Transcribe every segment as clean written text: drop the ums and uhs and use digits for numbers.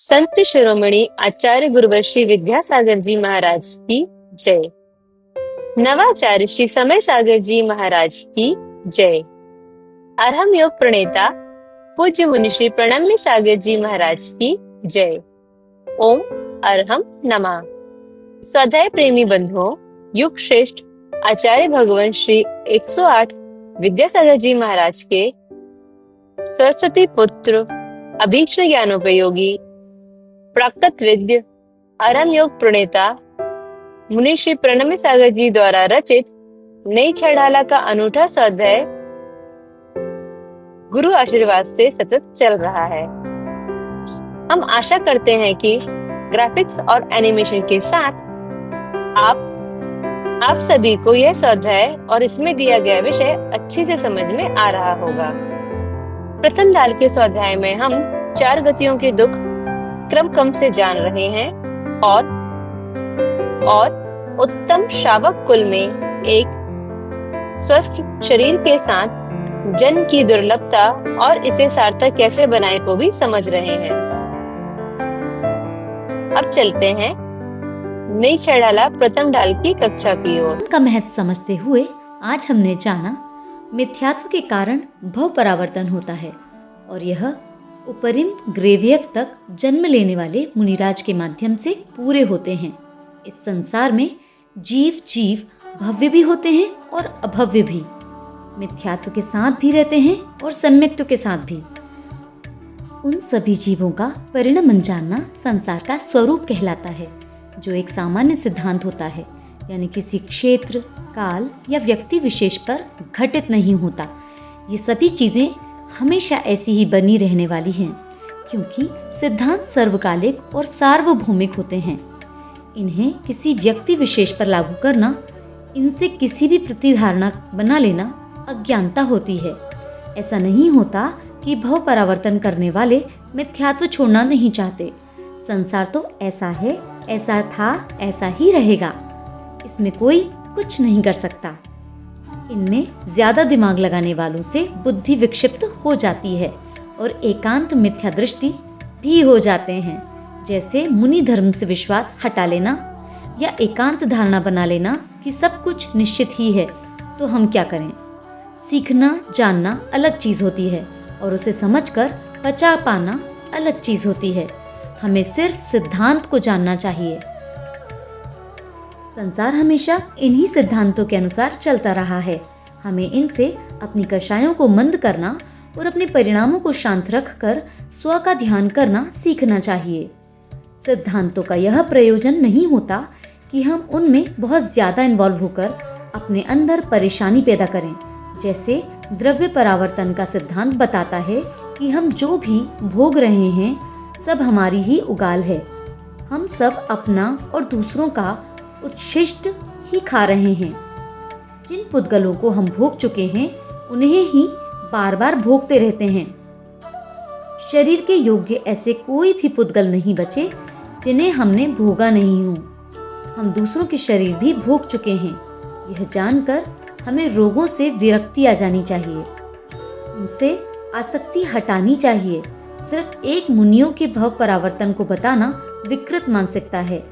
संत शिरोमणि आचार्य गुरुवर विद्यासागर जी महाराज की जय। नवाचार्य श्री समय सागर जी महाराज की जय। अरहम योग प्रणेता पूज्य मुनि श्री प्रणम्य सागर जी महाराज की जय। ओम अरहम नमः। स्वाध्याय प्रेमी बंधुओं, युग श्रेष्ठ आचार्य भगवान श्री 108 विद्यासागर जी महाराज के सरस्वती पुत्र अभीक्ष्ण ज्ञानोपयोगी प्राकृत विद्य अरहम योग प्रणेता मुनि श्री प्रणम्य सागर जी द्वारा रचित नई छड़ाला का अनूठा स्वाध्याय गुरु आशीर्वाद से सतत चल रहा है। हम आशा करते हैं कि ग्राफिक्स और एनिमेशन के साथ आप सभी को यह स्वाध्याय और इसमें दिया गया विषय अच्छे से समझ में आ रहा होगा। प्रथम दाल के स्वाध्याय में हम 4 गतियों के दुख क्रम से जान रहे हैं और उत्तम श्रावक कुल में एक स्वस्थ शरीर के साथ जन्म की दुर्लभता और इसे सार्थक कैसे बनाए को भी समझ रहे हैं। अब चलते हैं नई छड़ाला प्रथम ढाल की कक्षा की ओर। का महत्व समझते हुए आज हमने जाना मिथ्यात्व के कारण भव परावर्तन होता है और यह उपरिम ग्रेवियक तक जन्म लेने वाले मुनिराज के माध्यम से पूरे होते हैं। इस संसार में जीव भव्य भी होते हैं और अभव्य भी, मिथ्यात्व के साथ भी रहते हैं और सम्यक्त्व के साथ भी। उन सभी जीवों का परिणमन जानना संसार का स्वरूप कहलाता है, जो एक सामान्य सिद्धांत होता है, यानी किसी क्षेत्र, काल या व्यक्ति विशेष पर घटित नहीं होता। ये सभी चीजें हमेशा ऐसी ही बनी रहने वाली हैं, क्योंकि सिद्धांत सर्वकालिक और सार्वभौमिक होते हैं। इन्हें किसी व्यक्ति विशेष पर लागू करना, इनसे किसी भी प्रतिधारणा बना लेना अज्ञानता होती है। ऐसा नहीं होता कि भव परावर्तन करने वाले मिथ्यात्व छोड़ना नहीं चाहते। संसार तो ऐसा है, ऐसा था, ऐसा ही रहेगा, इसमें कोई कुछ नहीं कर सकता। इनमें ज्यादा दिमाग लगाने वालों से बुद्धि विक्षिप्त हो जाती है और एकांत मिथ्या दृष्टि भी हो जाते हैं, जैसे मुनि धर्म से विश्वास हटा लेना या एकांत धारणा बना लेना कि सब कुछ निश्चित ही है, तो हम क्या करें। सीखना जानना अलग चीज होती है और उसे समझकर पचा पाना अलग चीज होती है। हमें सिर्फ सिद्धांत को जानना चाहिए। संसार हमेशा इन्हीं सिद्धांतों के अनुसार चलता रहा है। हमें इनसे अपनी कषायों को मंद करना और अपने परिणामों को शांत रखकर स्व का ध्यान करना सीखना चाहिए। सिद्धांतों का यह प्रयोजन नहीं होता कि हम उनमें बहुत ज्यादा इन्वॉल्व होकर अपने अंदर परेशानी पैदा करें। जैसे द्रव्य परावर्तन का सिद्धांत बताता है कि हम जो भी भोग रहे हैं सब हमारी ही उगाल है। हम सब अपना और दूसरों का उच्छिष्ट ही खा रहे हैं। जिन पुद्गलों को हम भोग चुके हैं उन्हें ही बार बार भोगते रहते हैं। शरीर के योग्य ऐसे कोई भी पुद्गल नहीं बचे जिन्हें हमने भोगा नहीं हो। हम दूसरों के शरीर भी भोग चुके हैं। यह जानकर हमें रोगों से विरक्ति आ जानी चाहिए, उनसे आसक्ति हटानी चाहिए। सिर्फ एक मुनियों के भव परावर्तन को बताना विकृत मानसिकता है,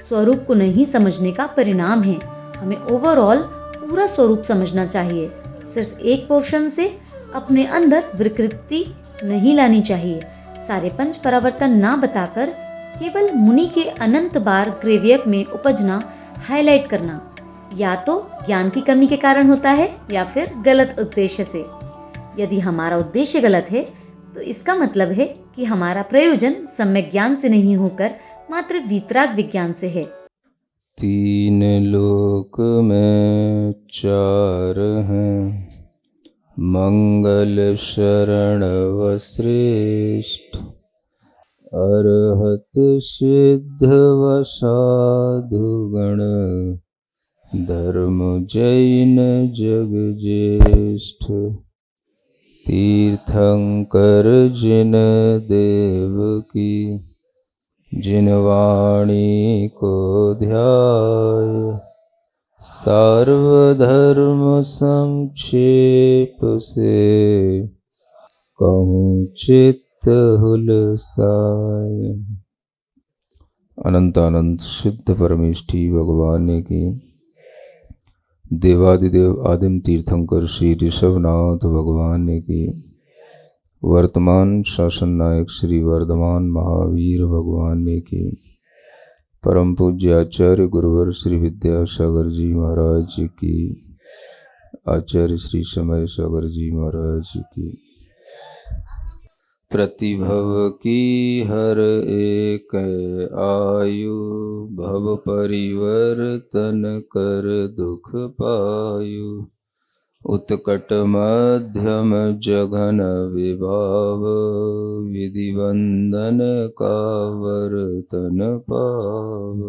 स्वरूप को नहीं समझने का परिणाम है। हमें ओवरऑल पूरा स्वरूप समझना चाहिए। सिर्फ एक पोर्शन से अपने अंदर विकृति नहीं लानी चाहिए। सारे पंच परावर्तन ना बताकर केवल मुनि के अनंत बार ग्रेवियक में उपजना हाईलाइट करना या तो ज्ञान की कमी के कारण होता है या फिर गलत उद्देश्य से। यदि हमारा उद्देश्य गलत है तो इसका मतलब है कि हमारा प्रयोजन सम्यक ज्ञान से नहीं होकर मात्र वीतराग विज्ञान से है। 3 लोक में 4 हैं, मंगल शरण व श्रेष्ठ, अरहत सिद्ध व साधुगण, धर्म जैन जग ज्येष्ठ। तीर्थंकर जिन देव की, जिन वाणी को ध्याय, सर्वधर्म संक्षेप से कहूँ चित्त हुलसाय। अनंत अनंत सिद्ध परमेष्ठी भगवान की, देवादिदेव आदिम तीर्थंकर श्री ऋषभनाथ भगवान की, वर्तमान शासन नायक श्री वर्धमान महावीर भगवान की, परम पूज्य आचार्य गुरुवर श्री विद्यासागर जी महाराज की, आचार्य श्री समय सागर जी महाराज की। प्रतिभव की हर एक आयु, भव परिवर्तन कर दुख पायु। उत्कट मध्यम जघन विभाव, विधि वंदन का वर्तन पाव।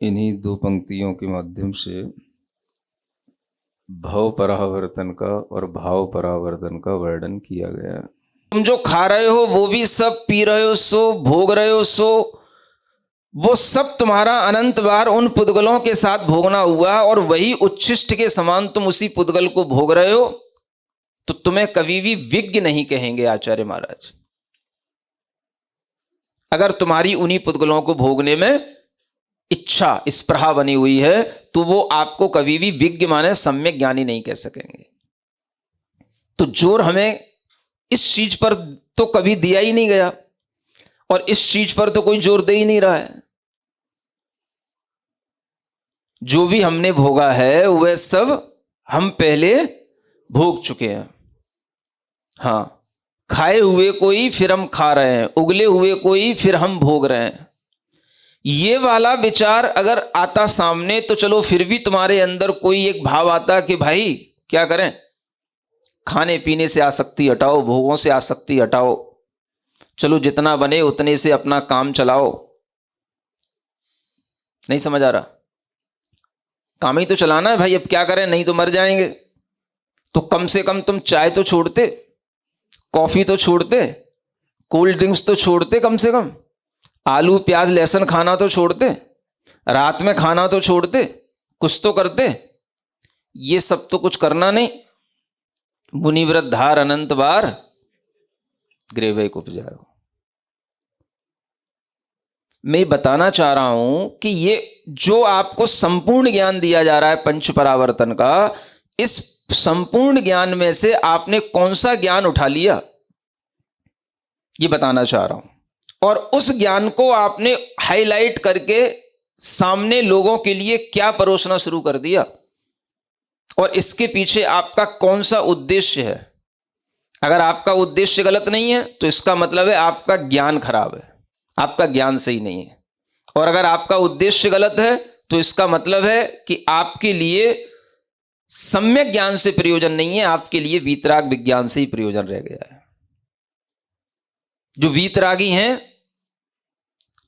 इन्हीं दो पंक्तियों के माध्यम से भाव परावर्तन का और भाव परावर्तन का वर्णन किया गया। तुम जो खा रहे हो वो भी सब, पी रहे हो सो, भोग रहे हो सो, वो सब तुम्हारा अनंत बार उन पुद्गलों के साथ भोगना हुआ और वही उच्छिष्ट के समान तुम उसी पुद्गल को भोग रहे हो। तो तुम्हें कभी भी विज्ञ नहीं कहेंगे आचार्य महाराज। अगर तुम्हारी उन्हीं पुद्गलों को भोगने में इच्छा, स्पृहा बनी हुई है, तो वो आपको कभी भी विज्ञ माने सम्यक ज्ञानी नहीं कह सकेंगे। तो जोर हमें इस चीज पर तो कभी दिया ही नहीं गया और इस चीज पर तो कोई जोर दे ही नहीं रहा है। जो भी हमने भोगा है वह सब हम पहले भोग चुके हैं। हाँ, खाए हुए कोई फिर हम खा रहे हैं, उगले हुए कोई फिर हम भोग रहे हैं। ये वाला विचार अगर आता सामने तो चलो फिर भी तुम्हारे अंदर कोई एक भाव आता कि भाई क्या करें, खाने पीने से आसक्ति हटाओ, भोगों से आसक्ति हटाओ, चलो जितना बने उतने से अपना काम चलाओ। नहीं समझ आ रहा? काम ही तो चलाना है भाई, अब क्या करें, नहीं तो मर जाएंगे। तो कम से कम तुम चाय तो छोड़ते, कॉफी तो छोड़ते, कोल्ड ड्रिंक्स तो छोड़ते, कम से कम आलू प्याज लहसुन खाना तो छोड़ते, रात में खाना तो छोड़ते, कुछ तो करते। ये सब तो कुछ करना नहीं। मुनिव्रत धार अनंत बार ग्रेवय को उपजायो। मैं बताना चाह रहा हूं कि ये जो आपको संपूर्ण ज्ञान दिया जा रहा है पंच परावर्तन का, इस संपूर्ण ज्ञान में से आपने कौन सा ज्ञान उठा लिया, ये बताना चाह रहा हूं। और उस ज्ञान को आपने हाईलाइट करके सामने लोगों के लिए क्या परोसना शुरू कर दिया, और इसके पीछे आपका कौन सा उद्देश्य है। अगर आपका उद्देश्य गलत नहीं है तो इसका मतलब है आपका ज्ञान खराब है, आपका ज्ञान सही नहीं है। और अगर आपका उद्देश्य गलत है तो इसका मतलब है कि आपके लिए सम्यक ज्ञान से प्रयोजन नहीं है, आपके लिए वीतराग विज्ञान से ही प्रयोजन रह गया है। जो वीतरागी हैं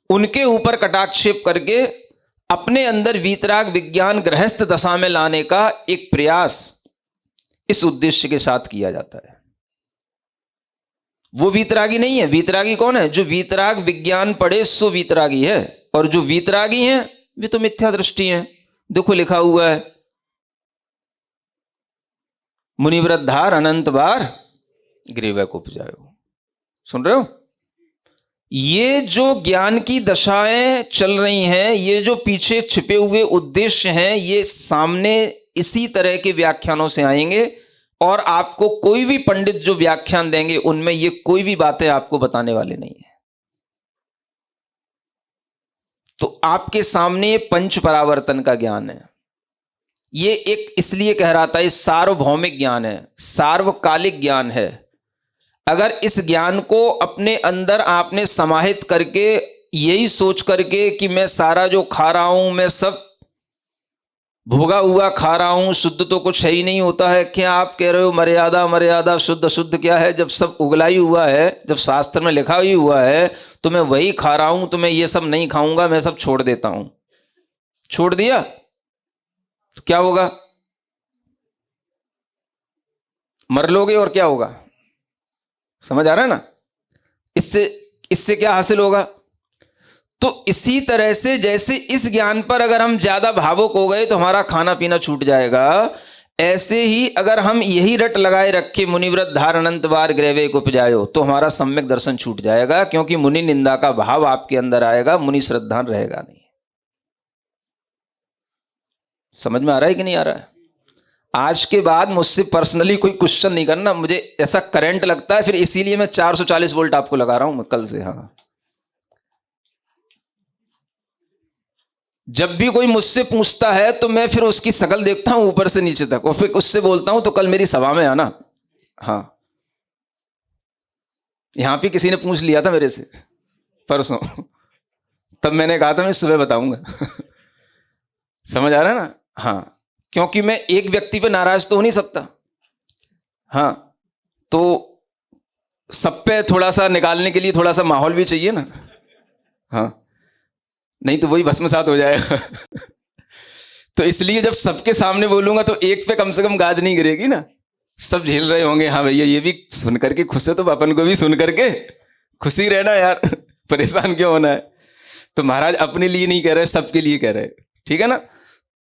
उनके ऊपर कटाक्षेप करके अपने अंदर वीतराग विज्ञान गृहस्थ दशा में लाने का एक प्रयास इस उद्देश्य के साथ किया जाता है। वो वीतरागी नहीं है। वीतरागी कौन है? जो वीतराग विज्ञान पढ़े सो वीतरागी है। और जो वीतरागी हैं वे तो मिथ्या दृष्टि हैं। देखो लिखा हुआ है, मुनिव्रत धार अनंत बार ग्रीवय को उपजायो। सुन रहे हो? ये जो ज्ञान की दशाएं चल रही हैं, ये जो पीछे छिपे हुए उद्देश्य हैं, ये सामने इसी तरह के व्याख्यानों से आएंगे। और आपको कोई भी पंडित जो व्याख्यान देंगे उनमें ये कोई भी बातें आपको बताने वाले नहीं है। तो आपके सामने पंच परावर्तन का ज्ञान है। ये एक इसलिए कह रहा था, ये सार्वभौमिक ज्ञान है, सार्वकालिक ज्ञान है। अगर इस ज्ञान को अपने अंदर आपने समाहित करके यही सोच करके कि मैं सारा जो खा रहा हूं मैं सब भोगा हुआ खा रहा हूं, शुद्ध तो कुछ है ही नहीं होता है। क्या आप कह रहे हो मर्यादा मर्यादा, शुद्ध शुद्ध क्या है? जब सब उगला ही हुआ है, जब शास्त्र में लिखा ही हुआ है तो मैं वही खा रहा हूं, तो मैं ये सब नहीं खाऊंगा, मैं सब छोड़ देता हूं। छोड़ दिया तो क्या होगा? मर लोगे और क्या होगा? समझ आ रहा है ना? इससे क्या हासिल होगा? तो इसी तरह से जैसे इस ज्ञान पर अगर हम ज्यादा भावुक हो गए तो हमारा खाना पीना छूट जाएगा, ऐसे ही अगर हम यही रट लगाए रखे मुनिव्रत धार अनंत बार ग्रैवे को उपजायो, तो हमारा सम्यक दर्शन छूट जाएगा, क्योंकि मुनि निंदा का भाव आपके अंदर आएगा, मुनि श्रद्धान रहेगा नहीं। समझ में आ रहा है कि नहीं आ रहा है? आज के बाद मुझसे पर्सनली कोई क्वेश्चन नहीं करना, मुझे ऐसा करंट लगता है, फिर इसीलिए मैं 440 वोल्ट आपको लगा रहा हूं मैं कल से। हाँ, जब भी कोई मुझसे पूछता है तो मैं फिर उसकी शकल देखता हूं ऊपर से नीचे तक, और फिर उससे बोलता हूं तो कल मेरी सभा में आना। हाँ, यहां पे किसी ने पूछ लिया था मेरे से परसों, तब मैंने कहा था मैं सुबह बताऊंगा। समझ आ रहा है ना? हाँ, क्योंकि मैं एक व्यक्ति पे नाराज तो हो नहीं सकता। हाँ, तो सब पे थोड़ा सा निकालने के लिए थोड़ा सा माहौल भी चाहिए ना। हाँ, नहीं तो वही भस्मसात हो जाएगा। तो इसलिए जब सबके सामने बोलूंगा तो एक पे कम से कम गाज नहीं गिरेगी ना, सब झेल रहे होंगे, हाँ भैया ये भी सुन करके खुश है तो अपन को भी सुन करके खुशी रहना यार, परेशान क्यों होना है। तो महाराज अपने लिए नहीं कह रहे, सबके लिए कह रहे, ठीक है ना?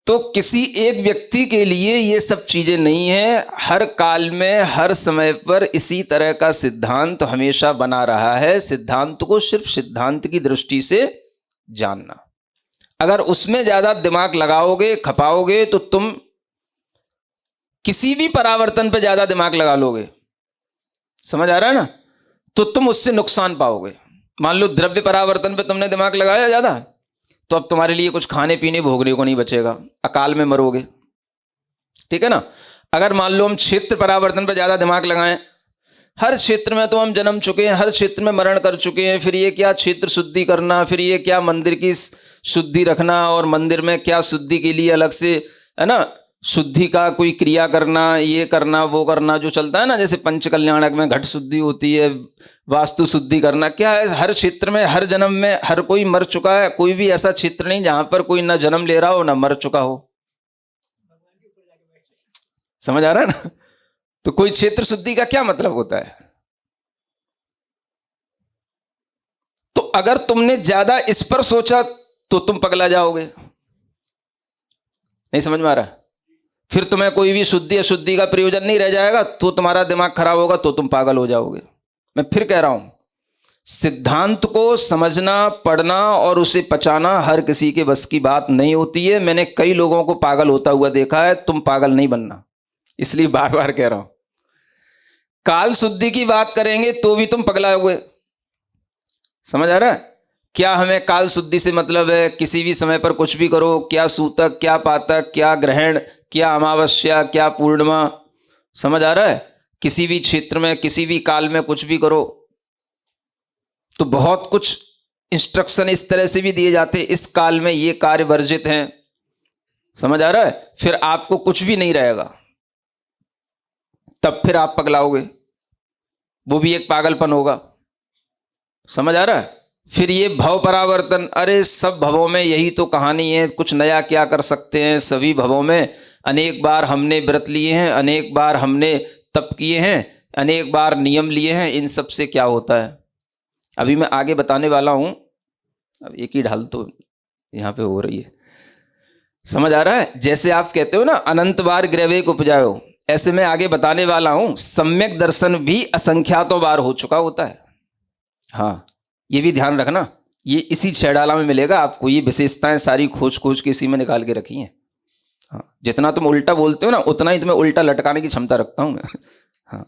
तो किसी एक व्यक्ति के लिए ये सब चीजें नहीं है, हर काल में हर समय पर इसी तरह का सिद्धांत हमेशा बना रहा है। सिद्धांत को सिर्फ सिद्धांत की दृष्टि से जानना, अगर उसमें ज्यादा दिमाग लगाओगे खपाओगे तो तुम किसी भी परावर्तन पर ज्यादा दिमाग लगा लोगे, समझ आ रहा है ना, तो तुम उससे नुकसान पाओगे। मान लो द्रव्य परावर्तन पे तुमने दिमाग लगाया ज्यादा, तो अब तुम्हारे लिए कुछ खाने पीने भोगने को नहीं बचेगा, अकाल में मरोगे, ठीक है ना। अगर मान लो हम क्षेत्र परावर्तन पर ज्यादा दिमाग लगाएं, हर क्षेत्र में तो हम जन्म चुके हैं, हर क्षेत्र में मरण कर चुके हैं, फिर ये क्या क्षेत्र शुद्धि करना, फिर ये क्या मंदिर की शुद्धि रखना, और मंदिर में क्या शुद्धि के लिए अलग से, है ना, शुद्धि का कोई क्रिया करना, ये करना वो करना जो चलता है ना, जैसे पंच कल्याणक में घट शुद्धि होती है, वास्तु शुद्धि करना, क्या है, हर क्षेत्र में हर जन्म में हर कोई मर चुका है, कोई भी ऐसा क्षेत्र नहीं जहां पर कोई ना जन्म ले रहा हो ना मर चुका हो। समझ आ रहा है ना? तो कोई क्षेत्र शुद्धि का क्या मतलब होता है? तो अगर तुमने ज्यादा इस पर सोचा तो तुम पगला जाओगे, नहीं समझ में आ रहा? फिर तुम्हें कोई भी शुद्धि अशुद्धि का प्रयोजन नहीं रह जाएगा, तो तुम्हारा दिमाग खराब होगा, तो तुम पागल हो जाओगे। मैं फिर कह रहा हूं, सिद्धांत को समझना, पढ़ना और उसे पचाना हर किसी के बस की बात नहीं होती है। मैंने कई लोगों को पागल होता हुआ देखा है, तुम पागल नहीं बनना, इसलिए बार बार कह रहा हूं। काल शुद्धि की बात करेंगे तो भी तुम पगलाओगे, समझ आ रहा है? क्या हमें काल शुद्धि से मतलब है, किसी भी समय पर कुछ भी करो, क्या सूतक क्या पातक क्या ग्रहण क्या अमावस्या क्या पूर्णिमा, समझ आ रहा है? किसी भी क्षेत्र में किसी भी काल में कुछ भी करो, तो बहुत कुछ इंस्ट्रक्शन इस तरह से भी दिए जाते हैं, इस काल में ये कार्य वर्जित हैं, समझ आ रहा है? फिर आपको कुछ भी नहीं रहेगा, तब फिर आप पगलाओगे, वो भी एक पागलपन होगा, समझ आ रहा है? फिर ये भव परावर्तन, अरे सब भवों में यही तो कहानी है, कुछ नया क्या कर सकते हैं, सभी भवों में अनेक बार हमने व्रत लिए हैं, अनेक बार हमने तप किए हैं, अनेक बार नियम लिए हैं, इन सब से क्या होता है अभी मैं आगे बताने वाला हूं। अब एक ही ढाल तो यहां पे हो रही है, समझ आ रहा है? जैसे आप कहते हो ना अनंत बार ग्रैवे को उपजायो, ऐसे मैं आगे बताने वाला हूं, सम्यक दर्शन भी असंख्यातों बार हो चुका होता है। हाँ, ये भी ध्यान रखना, ये इसी छेड़ाला में मिलेगा आपको, ये विशेषताएं सारी खोज खोज के इसी में निकाल के रखी हैं। हाँ, जितना तुम उल्टा बोलते हो ना उतना ही तुम्हें उल्टा लटकाने की क्षमता रखता हूं मैं। हाँ,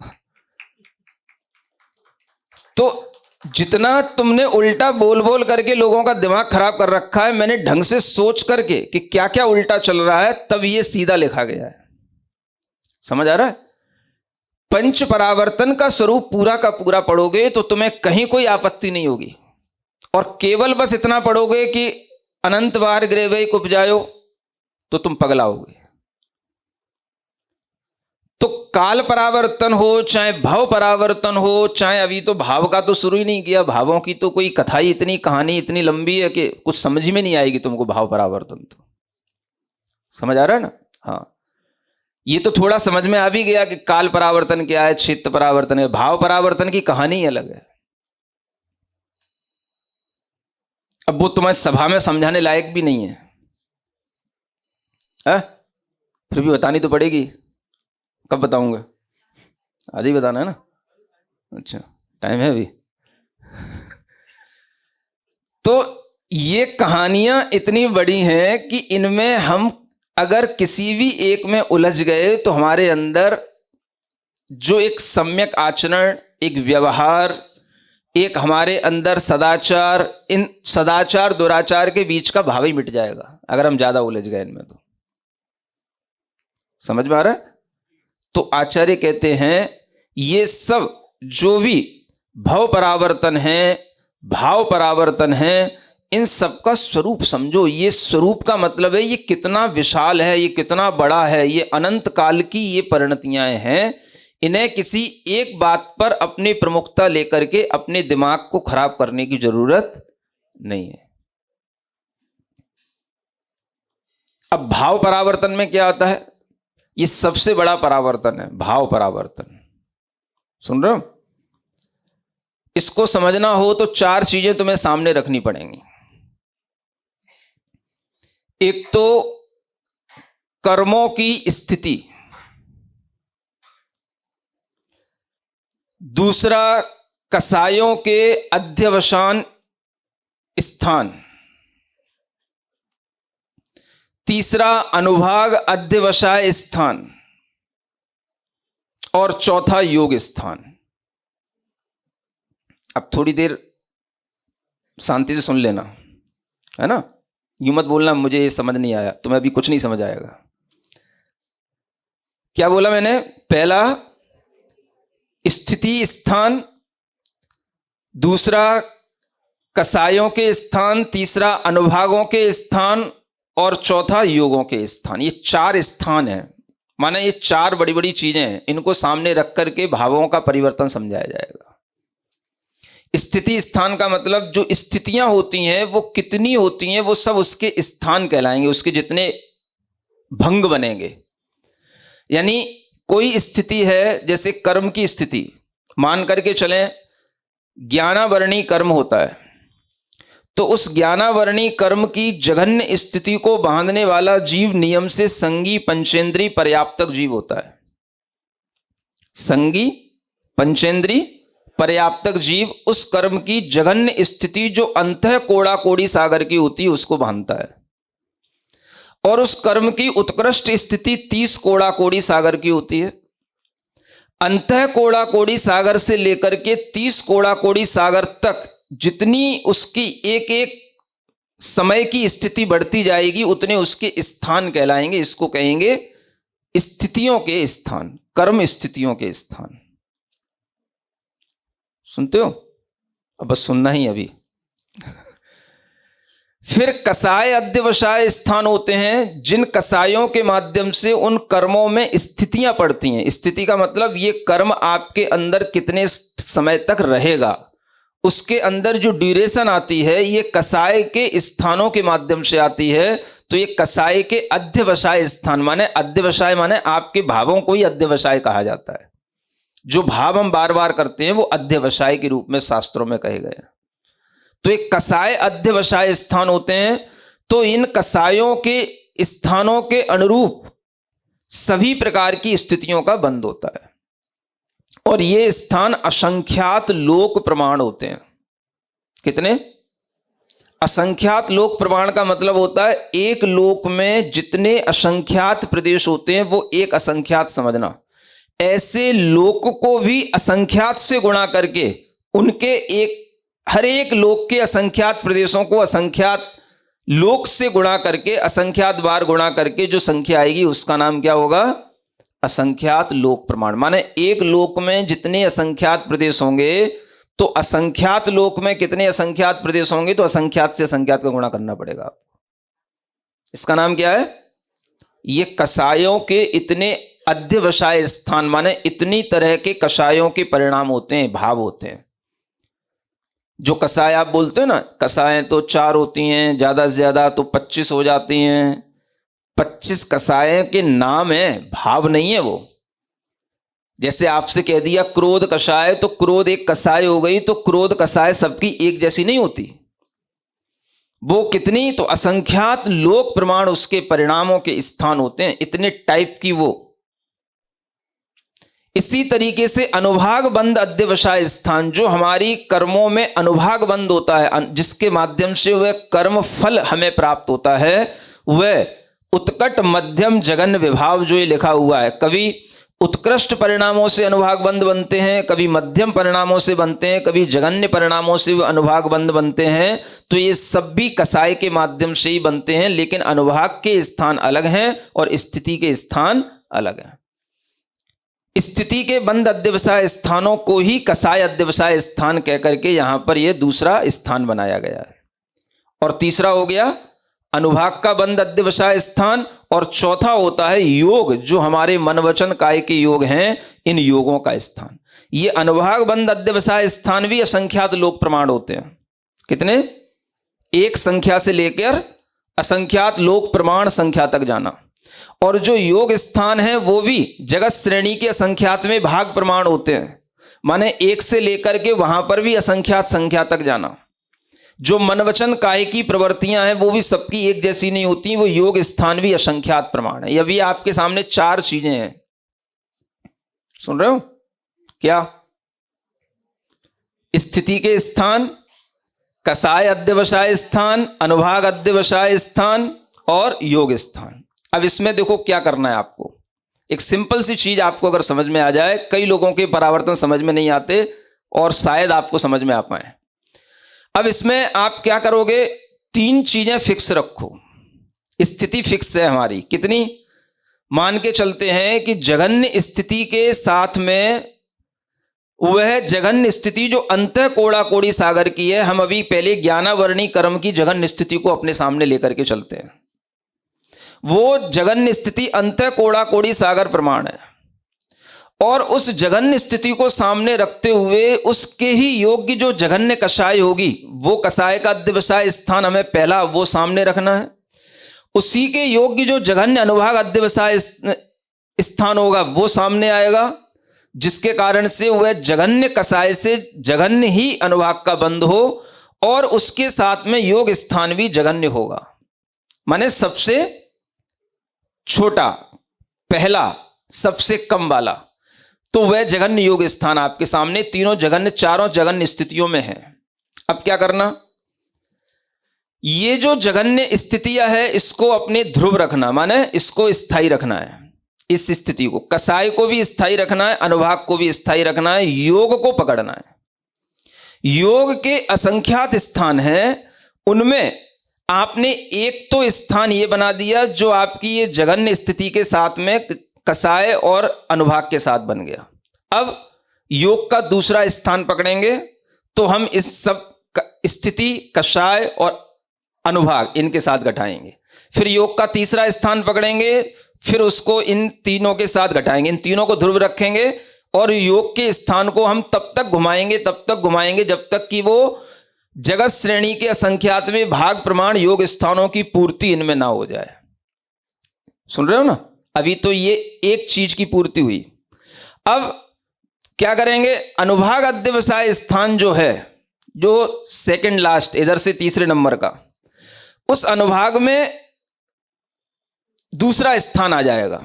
तो जितना तुमने उल्टा बोल बोल करके लोगों का दिमाग खराब कर रखा है, मैंने ढंग से सोच करके कि क्या क्या उल्टा चल रहा है, तब ये सीधा लिखा गया है, समझ आ रहा है? पंच परावर्तन का स्वरूप पूरा का पूरा पढ़ोगे तो तुम्हें कहीं कोई आपत्ति नहीं होगी, और केवल बस इतना पढ़ोगे कि अनंत बार ग्रैवे को उपजायो तो तुम पगलाओगे। तो काल परावर्तन हो चाहे भाव परावर्तन हो, चाहे अभी तो भाव का तो शुरू ही नहीं किया, भावों की तो कोई कथा ही इतनी कहानी इतनी लंबी है कि कुछ समझ में नहीं आएगी तुमको भाव परावर्तन, तो समझ आ रहा है ना? हाँ, ये तो थोड़ा समझ में आ भी गया कि काल परावर्तन क्या है, क्षेत्र परावर्तन है, भाव परावर्तन की कहानी ही अलग है। अब वो तुम्हारी सभा में समझाने लायक भी नहीं है, फिर भी बतानी तो पड़ेगी, कब बताऊंगा? आज ही बताना है ना? अच्छा, टाइम है अभी। तो ये कहानियां इतनी बड़ी हैं कि इनमें हम अगर किसी भी एक में उलझ गए तो हमारे अंदर जो एक सम्यक आचरण, एक व्यवहार, एक हमारे अंदर सदाचार, इन सदाचार दुराचार के बीच का भाव ही मिट जाएगा अगर हम ज्यादा उलझ गए इनमें। तो समझ में आ रहा है? तो आचार्य कहते हैं ये सब जो भी भव परावर्तन है, भाव परावर्तन है, इन सब का स्वरूप समझो। ये स्वरूप का मतलब है ये कितना विशाल है, ये कितना बड़ा है, ये अनंत काल की ये परिणतियां हैं। इन्हें किसी एक बात पर अपनी प्रमुखता लेकर के अपने दिमाग को खराब करने की जरूरत नहीं है। अब भाव परावर्तन में क्या आता है? ये सबसे बड़ा परावर्तन है, भाव परावर्तन। सुन रहे हो? इसको समझना हो तो 4 चीजें तुम्हें सामने रखनी पड़ेंगी। एक तो कर्मों की स्थिति, दूसरा कसायों के अध्यवसान स्थान, तीसरा अनुभाग अध्यवसाय स्थान, और चौथा योग स्थान। अब थोड़ी देर शांति से सुन लेना, है ना? यूं मत बोलना मुझे ये समझ नहीं आया, तुम्हें अभी कुछ नहीं समझ आएगा। क्या बोला मैंने? पहला स्थिति स्थान, दूसरा कसायों के स्थान, तीसरा अनुभागों के स्थान और चौथा योगों के स्थान। ये 4 स्थान हैं, माने ये 4 बड़ी बड़ी चीजें हैं। इनको सामने रख करके भावों का परिवर्तन समझाया जाएगा। स्थिति स्थान का मतलब जो स्थितियां होती हैं वो कितनी होती हैं, वो सब उसके स्थान कहलाएंगे, उसके जितने भंग बनेंगे। यानी कोई स्थिति है, जैसे कर्म की स्थिति मान करके चलें, ज्ञानावरणी कर्म होता है, तो उस ज्ञानावरणी कर्म की जघन्य स्थिति को बांधने वाला जीव नियम से संगी पंचेंद्री पर्याप्तक जीव होता है। संगी पंचेंद्री पर्याप्तक जीव उस कर्म की जघन्य स्थिति जो अंतः कोड़ा कोड़ी सागर की होती है उसको बांधता है, और उस कर्म की उत्कृष्ट स्थिति 30 कोड़ा कोड़ी सागर की होती है। अंतः कोड़ा कोड़ी सागर से लेकर के 30 कोड़ा कोड़ी सागर तक जितनी उसकी एक एक समय की स्थिति बढ़ती जाएगी उतने उसके स्थान कहलाएंगे। इसको कहेंगे स्थितियों के स्थान, कर्म स्थितियों के स्थान। सुनते हो? अब बस सुनना ही अभी। फिर कसाय अध्यवसाय स्थान होते हैं, जिन कसायों के माध्यम से उन कर्मों में स्थितियां पड़ती हैं। स्थिति का मतलब ये कर्म आपके अंदर कितने समय तक रहेगा, उसके अंदर जो ड्यूरेशन आती है ये कसाय के स्थानों के माध्यम से आती है। तो ये कसाय के अध्यवसाय स्थान, माने अध्यवसाय माने आपके भावों को ही अध्यवसाय कहा जाता है। जो भाव हम बार बार करते हैं वो अध्यवसाय के रूप में शास्त्रों में कहे गए। तो एक कसाय अध्यवसाय स्थान होते हैं। तो इन कसायों के स्थानों के अनुरूप सभी प्रकार की स्थितियों का बंध होता है, और ये स्थान असंख्यात लोक प्रमाण होते हैं। कितने? असंख्यात लोक प्रमाण का मतलब होता है एक लोक में जितने असंख्यात प्रदेश होते हैं वो एक असंख्यात समझना। ऐसे लोक को भी असंख्यात से गुणा करके उनके एक हर एक लोक के असंख्यात प्रदेशों को असंख्यात लोक से गुणा करके, असंख्यात बार गुणा करके जो संख्या आएगी उसका नाम क्या होगा? असंख्यात लोक प्रमाण। माने एक लोक में जितने असंख्यात प्रदेश होंगे तो असंख्यात लोक में कितने असंख्यात प्रदेश होंगे, तो असंख्यात से असंख्यात का गुणा करना पड़ेगा आपको। इसका नाम क्या है? ये कसायों के इतने अध्यवसाय स्थान, माने इतनी तरह के कसायों के परिणाम होते हैं, भाव होते हैं। जो कसाय आप बोलते हो ना, कसाएं तो 4 होती हैं, ज्यादा से ज्यादा तो 25 हो जाती हैं। 25 कसाय के नाम है, भाव नहीं है वो। जैसे आपसे कह दिया क्रोध कसाय, तो क्रोध एक कसाय हो गई, तो क्रोध कसाय सबकी एक जैसी नहीं होती। वो कितनी, तो असंख्यात लोक प्रमाण उसके परिणामों के स्थान होते हैं। इतने टाइप की वो इसी तरीके से अनुभाग बंद अध्यवसाय स्थान, जो हमारी कर्मों में अनुभाग बंद होता है, जिसके माध्यम से वह कर्म फल हमें प्राप्त होता है, वह उत्कट मध्यम जघन्य विभाव जो ये लिखा हुआ है, कभी उत्कृष्ट परिणामों से अनुभाग बंद बनते हैं, कभी मध्यम परिणामों से बनते हैं, कभी जघन्य परिणामों से अनुभाग बंद बनते हैं। तो ये सब भी कसाय के माध्यम से ही बनते हैं, लेकिन अनुभाग के स्थान अलग हैं और स्थिति के स्थान अलग हैं। स्थिति के बंद अध्यवसाय स्थानों को ही कसाय अध्यवसाय स्थान कह करके यहां पर यह दूसरा स्थान बनाया गया है। और तीसरा हो गया अनुभाग का बंद अध्यवसाय स्थान, और चौथा होता है योग, जो हमारे मन वचन काय के योग हैं, इन योगों का स्थान। ये अनुभाग बंद अध्यवसाय स्थान भी असंख्यात लोक प्रमाण होते हैं। कितने? एक संख्या से लेकर असंख्यात लोक प्रमाण संख्या तक जाना। और जो योग स्थान है वो भी जगत श्रेणी के असंख्यात में भाग प्रमाण होते हैं, माने एक से लेकर के वहां पर भी असंख्यात संख्या तक जाना। जो मन वचन काय की प्रवृत्तियां हैं वो भी सबकी एक जैसी नहीं होती, वो योग स्थान भी असंख्यात प्रमाण है। यह भी आपके सामने चार चीजें हैं, सुन रहे हो क्या? स्थिति के स्थान, कसाय अध्यवसाय स्थान, अनुभाग अध्यवसाय स्थान और योग स्थान। अब इसमें देखो क्या करना है आपको। एक सिंपल सी चीज आपको अगर समझ में आ जाए, कई लोगों के परावर्तन समझ में नहीं आते और शायद आपको समझ में आ पाए। अब इसमें आप क्या करोगे, तीन चीजें फिक्स रखो। स्थिति फिक्स है हमारी, कितनी? मान के चलते हैं कि जघन्य स्थिति के साथ में वह जघन्य स्थिति जो अंतः कोड़ा कोड़ी सागर की है, हम अभी पहले ज्ञानावर्णी कर्म की जघन्य स्थिति को अपने सामने लेकर के चलते हैं। वो जघन्य स्थिति अंतः कोड़ा कोड़ी सागर प्रमाण है, और उस जघन्य स्थिति को सामने रखते हुए उसके ही योग्य जो जघन्य कषाय होगी, वो कषाय का अध्यवसाय स्थान हमें पहला वो सामने रखना है। उसी के योग्य जो जघन्य अनुभाग अध्यवसाय स्थान होगा वो सामने आएगा, जिसके कारण से वह जघन्य कषाय से जघन्य ही अनुभाग का बंध हो, और उसके साथ में योग स्थान भी जघन्य होगा, माने सबसे छोटा, पहला, सबसे कम वाला। तो वह जघन्य योग स्थान आपके सामने तीनों जघन्य, चारों जघन्य स्थितियों में है। अब क्या करना, ये जो जघन्य स्थितियां है इसको अपने ध्रुव रखना, माने इसको स्थायी रखना है। इस स्थिति को, कसाय को भी स्थायी रखना है, अनुभाग को भी स्थायी रखना है, योग को पकड़ना है। योग के असंख्यात स्थान हैं, उनमें आपने एक तो स्थान ये बना दिया जो आपकी ये जघन्य स्थिति के साथ में कसाय और अनुभाग के साथ बन गया। अब योग का दूसरा स्थान पकड़ेंगे तो हम इस सब स्थिति, कसाय और अनुभाग इनके साथ घटाएंगे। फिर योग का तीसरा स्थान पकड़ेंगे, फिर उसको इन तीनों के साथ घटाएंगे, इन तीनों को ध्रुव रखेंगे, और योग के स्थान को हम तब तक घुमाएंगे जब तक कि वो जगत श्रेणी के असंख्यात में भाग प्रमाण योग स्थानों की पूर्ति इनमें ना हो जाए। सुन रहे हो ना? अभी तो ये एक चीज की पूर्ति हुई। अब क्या करेंगे, अनुभाग अध्यवसाय स्थान जो है, जो सेकंड लास्ट, इधर से तीसरे नंबर का, उस अनुभाग में दूसरा स्थान आ जाएगा।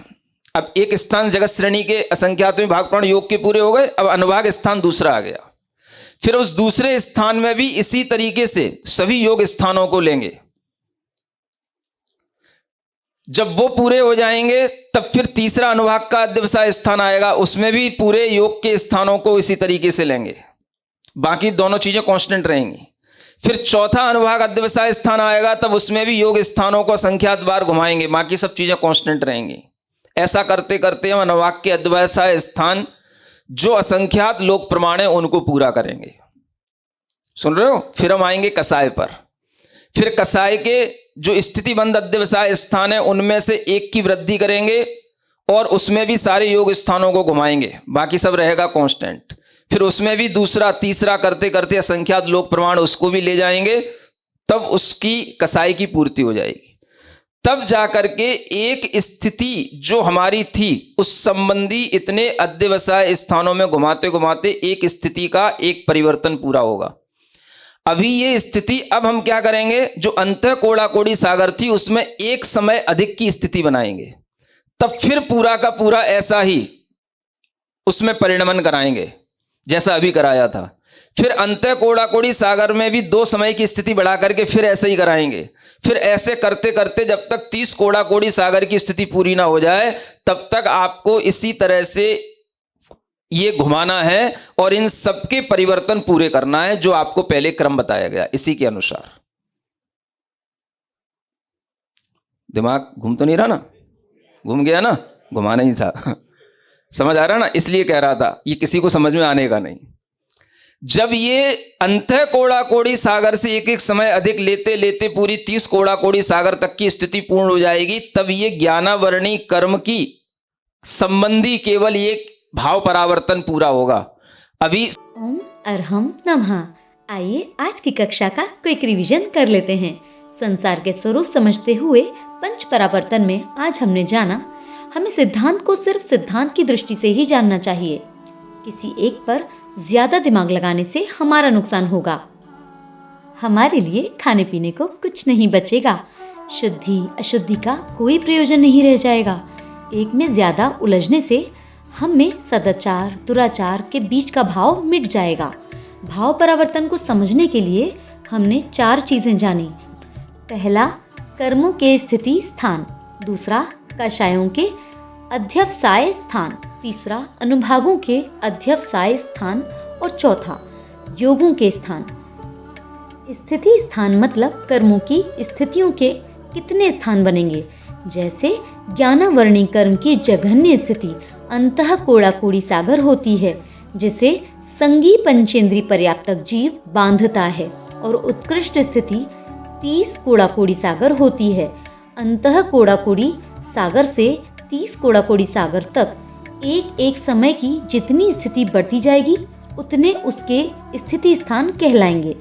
अब एक स्थान जगत श्रेणी के असंख्यात में भाग प्रमाण योग के पूरे हो गए, अब अनुभाग स्थान दूसरा आ गया। फिर उस दूसरे स्थान में भी इसी तरीके से सभी योग स्थानों को लेंगे। जब वो पूरे हो जाएंगे तब फिर तीसरा अनुभाग का अध्यवसाय स्थान आएगा, उसमें भी पूरे योग के स्थानों को इसी तरीके से लेंगे, बाकी दोनों चीजें कांस्टेंट रहेंगी। फिर चौथा अनुभाग अध्यवसाय स्थान आएगा, तब उसमें भी योग स्थानों को असंख्यात बार घुमाएंगे, बाकी सब चीजें कांस्टेंट रहेंगी। ऐसा करते करते हम अनुभाग के अध्यवसाय स्थान जो असंख्यात लोक प्रमाण है उनको पूरा करेंगे। सुन रहे हो? फिर हम आएंगे कसाय पर। फिर कसाय के जो स्थिति बंद अध्यवसाय स्थान है उनमें से एक की वृद्धि करेंगे और उसमें भी सारे योग स्थानों को घुमाएंगे, बाकी सब रहेगा कांस्टेंट। फिर उसमें भी दूसरा तीसरा करते करते असंख्यात लोक प्रमाण उसको भी ले जाएंगे, तब उसकी कसाई की पूर्ति हो जाएगी। तब जाकर के एक स्थिति जो हमारी थी उस संबंधी इतने अध्यवसाय स्थानों में घुमाते घुमाते एक स्थिति का एक परिवर्तन पूरा होगा। अभी ये स्थिति, अब हम क्या करेंगे, जो अंतः कोड़ा कोड़ी सागर थी उसमें एक समय अधिक की स्थिति बनाएंगे, तब फिर पूरा का पूरा ऐसा ही उसमें परिणमन कराएंगे जैसा अभी कराया था। फिर अंतः कोड़ा कोड़ी सागर में भी 2 समय की स्थिति बढ़ा करके फिर ऐसे ही कराएंगे। फिर ऐसे करते करते जब तक 30 कोड़ा कोड़ी सागर की स्थिति पूरी ना हो जाए तब तक आपको इसी तरह से ये घुमाना है और इन सबके परिवर्तन पूरे करना है जो आपको पहले क्रम बताया गया इसी के अनुसार। दिमाग घूम तो नहीं रहा ना? घूम गया ना? घुमाना ही था। समझ आ रहा ना? इसलिए कह रहा था ये किसी को समझ में आने का नहीं। जब ये अंतः कोड़ा कोड़ी सागर से एक एक समय अधिक लेते लेते पूरी 30 कोड़ा कोड़ी सागर तक की स्थिति पूर्ण हो जाएगी, तब ये ज्ञानावरणी कर्म की संबंधी केवल एक भाव परावर्तन पूरा होगा। अभी ओम अरहम नमः। आइए आज की कक्षा का क्विक रिवीजन कर लेते हैं। संसार के स्वरूप समझते हुए पंच परावर्तन में आज हमने जाना, हमें सिद्धांत को सिर्फ सिद्धांत की दृष्टि से ही जानना चाहिए। किसी एक पर ज्यादा दिमाग लगाने से हमारा नुकसान होगा। हमारे लिए खाने पीने को कुछ नहीं बचेगा। शुद्धि अशुद्धि का कोई प्रयोजन नहीं रह जाएगा। एक में ज्यादा उलझने से हम में सदाचार दुराचार के बीच का भाव मिट जाएगा। भाव परावर्तन को समझने के लिए हमने 4 चीजें जानी। पहला, कर्मों के स्थिति स्थान। दूसरा, कषायों के अध्यवसाय स्थान। तीसरा, अनुभागों के अध्यवसाय स्थान। और चौथा, योगों के स्थान। स्थिति स्थान मतलब कर्मों की स्थितियों के कितने स्थान बनेंगे। जैसे ज्ञानावरणी कर्म की जघन्य स्थिति अंतः कोड़ा कोड़ी सागर होती है, जिसे संगी पंचेंद्री पर्याप्तक जीव बांधता है, और उत्कृष्ट स्थिति 30 कोड़ा कोड़ी सागर होती है। अंतः कोड़ा कोड़ी सागर से 30 कोड़ा कोड़ी सागर तक एक एक समय की जितनी स्थिति बढ़ती जाएगी उतने उसके स्थिति स्थान कहलाएंगे।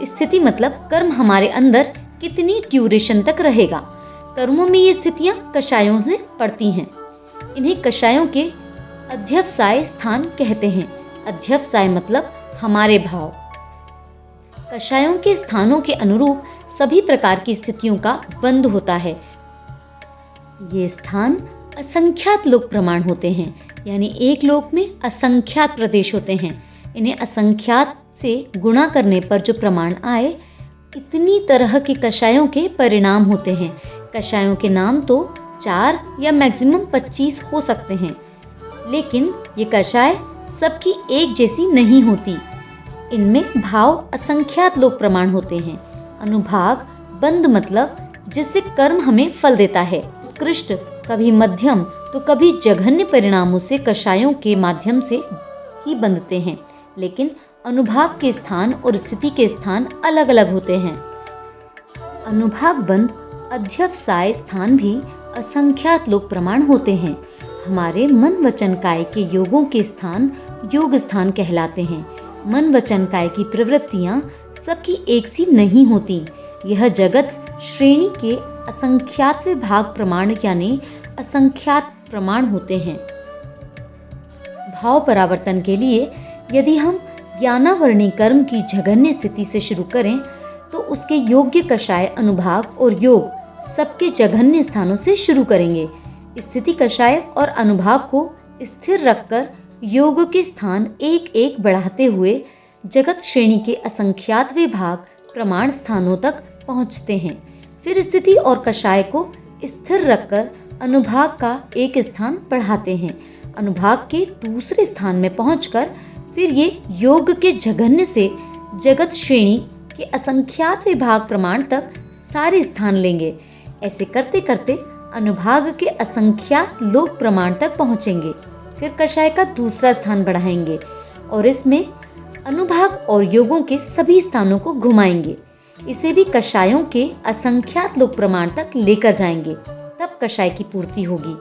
स्थिति मतलब कर्म हमारे अंदर कितनी ड्यूरेशन तक रहेगा। कर्मों में ये स्थितियां कषायों से पड़ती हैं। इन्हें कषायों के अध्यवसाय स्थान कहते हैं। अध्यवसाय मतलब हमारे भाव। कषायों के स्थानों के अनुरूप सभी प्रकार की स्थितियों का बंध होता है। ये स्थान असंख्यात लोक प्रमाण होते हैं, यानी एक लोक में असंख्यात प्रदेश होते हैं। इन्हें असंख्यात से गुणा करने पर जो प्रमाण आए, इतनी तरह के कषायों के परिणाम होते हैं। कषायों के नाम तो 4 या मैक्सिमम 25 हो सकते हैं, लेकिन ये कषाय सबकी एक जैसी नहीं होती। इनमें भाव असंख्यात लोक प्रमाण होते हैं। अनुभाग बंध मतलब जिससे कर्म हमें फल देता है। उत्कृष्ट कभी मध्यम तो कभी जघन्य परिणामों से कषायों के माध्यम से ही बंधते हैं, लेकिन अनुभाग के स्थान और स्थिति के स्थान अलग अलग होते हैं। अनुभाग बंध अध्यवसाय स्थान भी असंख्यात लोक प्रमाण होते हैं। हमारे मन वचन काय के योगों के स्थान योग स्थान कहलाते हैं। मन वचन काय की प्रवृत्तियां सबकी एक सी नहीं होती। यह जगत श्रेणी के असंख्यात भाग प्रमाण यानी असंख्यात प्रमाण होते हैं। भाव परावर्तन के लिए यदि हम ज्ञानावरणी कर्म की जघन्य स्थिति से शुरू करें तो उसके योग्य कषाय अनुभाग और योग सबके जघन्य स्थानों से शुरू करेंगे। स्थिति कषाय और अनुभाग को स्थिर रखकर योग के स्थान एक एक बढ़ाते हुए जगत श्रेणी के असंख्यात भाग प्रमाण स्थानों तक पहुँचते हैं। फिर स्थिति और कषाय को स्थिर रखकर अनुभाग का एक स्थान बढ़ाते हैं। अनुभाग के दूसरे स्थान में पहुंचकर फिर ये योग के जघन्य से जगत श्रेणी के असंख्यात भाग प्रमाण तक सारे स्थान लेंगे। ऐसे करते करते अनुभाग के असंख्यात लोक प्रमाण तक पहुंचेंगे। फिर कषाय का दूसरा स्थान बढ़ाएंगे और इसमें अनुभाग और योगों के सभी स्थानों को घुमाएंगे। इसे भी कषायों के असंख्यात लोक प्रमाण तक लेकर जाएंगे। तब कषाय की पूर्ति होगी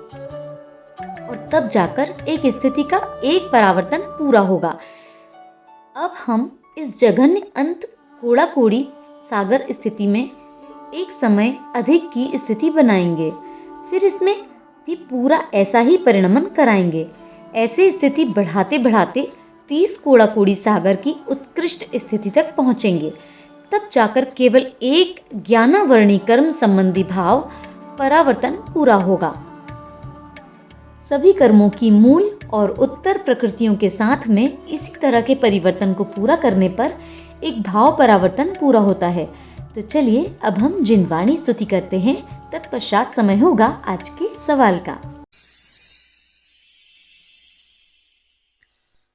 और तब जाकर एक स्थिति का एक परावर्तन पूरा होगा। अब हम इस जघन्य अंत कोड़ा कोड़ी सागर स्थिति में एक समय अधिक की स्थिति बनाएंगे। फिर इसमें भी पूरा ऐसा ही परिणमन कराएंगे। ऐसे स्थिति बढ़ाते बढ़ाते 30 कोड़ा कोड़ी सागर की उत्कृष्ट स्थिति तक पहुंचेंगे। तब जाकर केवल एक ज्ञानावरणी कर्म संबंधी भाव परावर्तन पूरा होगा। सभी कर्मों की मूल और उत्तर प्रकृतियों के साथ में इसी तरह के परिवर्तन को पूरा करने पर एक भाव परावर्तन पूरा होता है। तो चलिए अब हम जिनवाणी स्तुति करते हैं, तत्पश्चात समय होगा आज के सवाल का।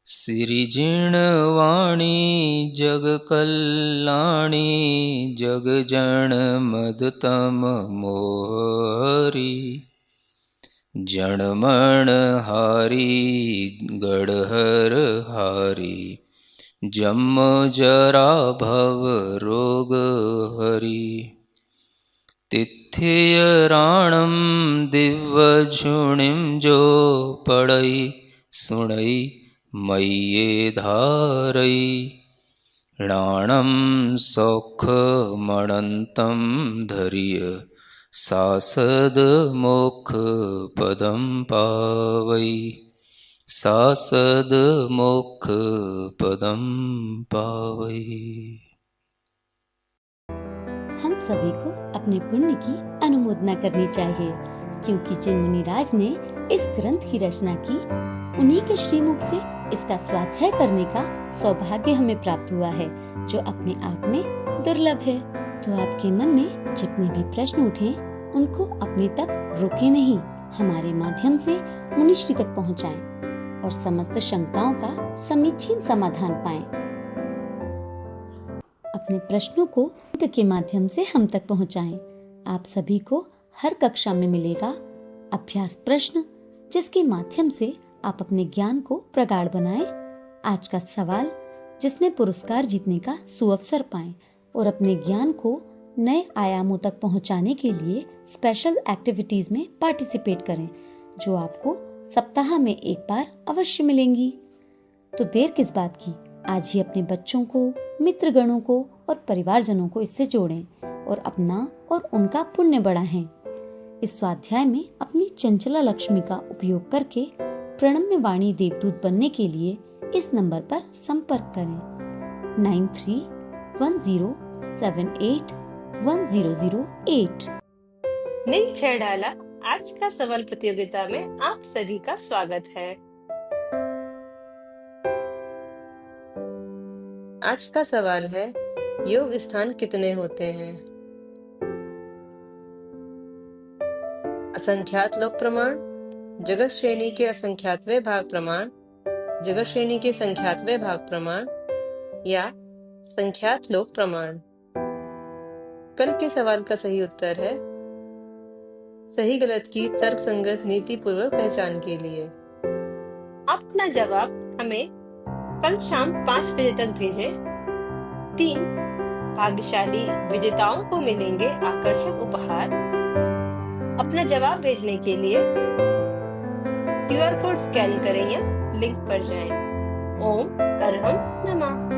श्री जिणवाणी जग कल्याणी जग जन मदतम मोहरी जनमण हारी गढ़हर हारी जम जरा भव रोग हरि तिथ्य राणम दिव्य झुणिम जो पढ़ई सुणई मय्ये धारई राणम सौख मणंतम धैर्य सासद मोक्ष पदम पावई सासद मोक्ष पदम पावई। हम सभी को अपने पुण्य की अनुमोदना करनी चाहिए, क्योंकि जिन मुनिराज ने इस ग्रंथ की रचना की, उन्हीं के श्रीमुख से इसका स्वाध्याय करने का सौभाग्य हमें प्राप्त हुआ है, जो अपने आप में दुर्लभ है। तो आपके मन में जितने भी प्रश्न उठे, उनको अपने तक रोके नहीं, हमारे माध्यम से मुनिश्री तक पहुंचाएं और समस्त शंकाओं का समीचीन समाधान पाएं। अपने प्रश्नों को अंक के माध्यम से हम तक पहुंचाएं। आप सभी को हर कक्षा में मिलेगा अभ्यास प्रश्न, जिसके माध्यम से आप अपने ज्ञान को प्रगाढ़ बनाएं। आज का सवाल, जिसमें पुरस्कार जीतने का सुअवसर पाएं और अपने ज्ञान को नए आयामों तक पहुंचाने के लिए स्पेशल एक्टिविटीज में पार्टिसिपेट करें, जो आपको सप्ताह में एक बार अवश्य मिलेंगी। तो देर किस बात की, आज ही अपने बच्चों को, मित्रगणों को और परिवारजनों को इससे जोड़ें और अपना और उनका पुण्य बढ़ाएं। इस स्वाध्याय में अपनी चंचला लक्ष्मी का उपयोग करके प्रणम्य वाणी देवदूत बनने के लिए इस नंबर पर संपर्क करें 9310781008। नील छह डाला आज का सवाल प्रतियोगिता में आप सभी का स्वागत है। आज का सवाल है, योग स्थान कितने होते हैं? असंख्यात लोक प्रमाण, जगत श्रेणी के असंख्यातवें भाग प्रमाण, जगत श्रेणी के संख्यातवें भाग प्रमाण या संख्यात लोक प्रमाण। कल के सवाल का सही उत्तर है सही गलत की तर्क संगत नीति पूर्वक पहचान के लिए। अपना जवाब हमें कल शाम 5 बजे तक भेजें। 3 भाग्यशाली विजेताओं को मिलेंगे आकर्षक उपहार। अपना जवाब भेजने के लिए QR कोड स्कैन करें या लिंक पर जाएं। ओम अरहम नमः।